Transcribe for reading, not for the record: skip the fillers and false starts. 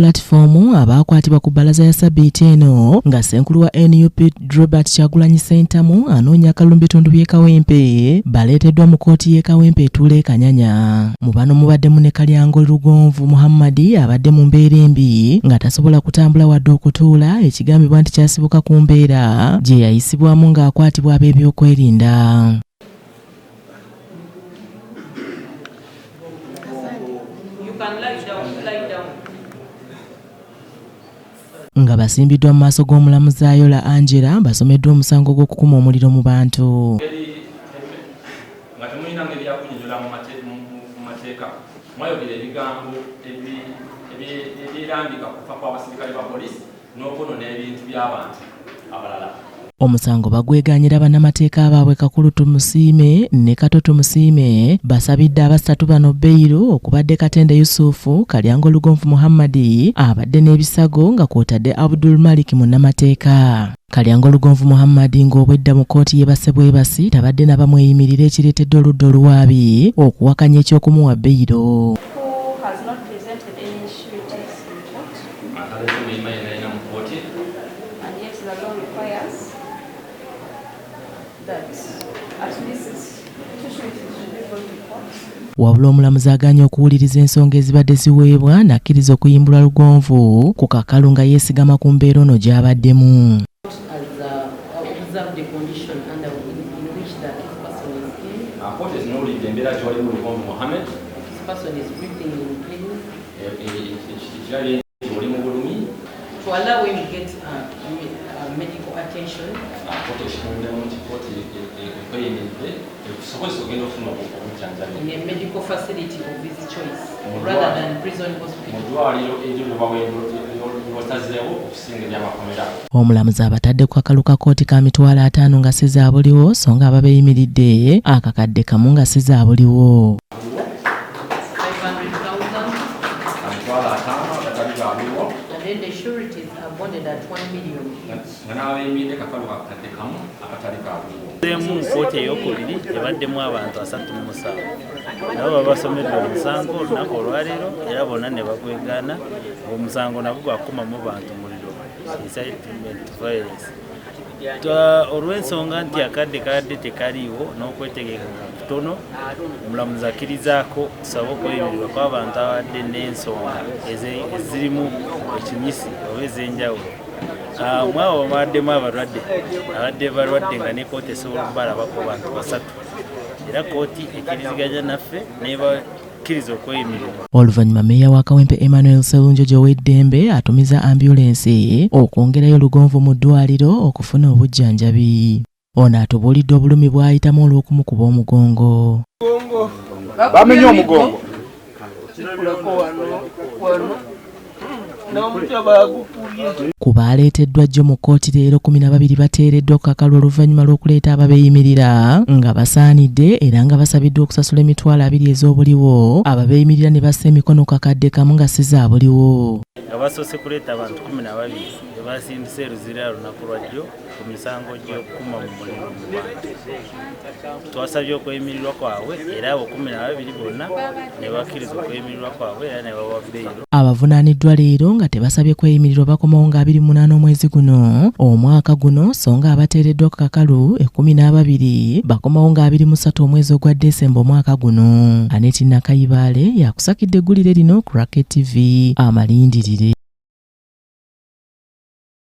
platform abakwatibwa ku bbalaza ya Sabbiiti eno nga Ssenkulu wa NUP Robert Kyagulanyi Ssentamu anoonya akalulu mu bitundu by'e Kawempe baleeteddwa mu kkooti y'e Kawempe etuula e Kanyanya. Mu bano mubaddemu ne Kalyango Lugonvu Muhammad abadde mu mbeera embi nga tasobola kutambula wadde okutuula, ekigambibwa nti kyasibuka ku mbeera gye yayisibwamu ng'akwatibwa ab'ebyokwerinda. Nga basimbiddwa mu maaso g'omulamuzi Ayola Angela basomeddwa omusango gw'okukuma omuliro mu bantu. Nga temulina ngeri yakunyonyola mu mateeka mwayogera ebigambo ebirambika kufa kw'abasirikale ba poliisi n'okwonoona ebintu by'abantu abalala. Omusango bagweganyira bannamateeka baabwe Kakulu Tumusiime ne Kato Tumusiime basabidde abasatu bano beyiro okubadde Katende Yusufu, Kalyango Lugonvu Muhammad abadde n'ebisago nga kw'otadde Abdul Malik munnamateeka. Kalyango Lugonvu Muhammad ng'obwedda mu kkooti y'ebase bwebasi tabadde na bamweyimirira ekireetedde oludda oluwaabi okuwakanya eky'okumuwa beyiro. Wabula omulamuzi agaanye okuwuliriza ensonga ezibadde ziweebwa n'akkiriza okuyimbulwa Lugonvu ku kakalu nga yeesigama ku mbeera ono gy'abaddemu. Medical attention. In a medical facility of his choice, rather than prison hospital. Omulamuzi abatadde ku kakalu ka kkooti ka mitwalo 5 nga si zaabuliwo so nga ababeeyimiridde akakadde kamu nga si zaabuliwo. And then the sureties are bonded at 1 million. Mu kkooti ey'okubiri ebaddemu abantu 37 nabo babasomeddwa omusango olunaku olwaleero era bonna ne bagwegaana omusango nagwo gwakumamu bantu muliro incitement violence. Olw'ensonga nti akadde tekaliiwo n'okwetegeka kutono, omulamuzi akkirizaako tusabe okweyimirirwa kw'abantu abadde n'ensonga ezirimu ekinyisi oba ez'enjawulo. Mwabo baddemu abadde balwadde nga ne kkooti esobola okubalabako bantu 3 era kkooti ekkiriziganya naffe nebakkiriza okweyimirirwa. Oluvannyuma mmeeya wa Kawempe Emmanuel Sserunjojo Joweddembe atumiza ambyulensi okwongerayo Lugonvu mu ddwaliro okufuna obujjanjabi. Ono atubuulidde obulumi bw'ayitamu olw'okumukuba omugongo. Bamenye omugongo. Ku baaleeteddwa jjo mu kkooti leero 12 bateereddwa ku kakalu oluvannyuma lw'okuleeta ababeeyimirira nga basaanidde era nga basabiddwa okusasula emitwalo 2 ez'obuliwo ababeeyimirira ne bassa emikono ku kakadde kamu nga si zaabuliwo. Nga basoose kuleeta abantu 12 ebasindise Luzira lunaku lwajjo ku misango gy'okukuma mu muliro mu bantu. Twasabye okweyimirirwa kwabwe era abo 12 bonna ne bakkiriza okweyimirirwa kwabwe era ne bawa beyiro. Abavunaaniddwa leero nga tebasabye kweyimirirwa bakomawo nga 28 omwezi guno omwaka guno so nga abateereddwa ku kakalu 12 bakomawo nga 23 omwezi ogwa Desemba omwaka guno. Aneti Nakayibaale yakusakidde eggulire lino ku Racket TV Amalindirire.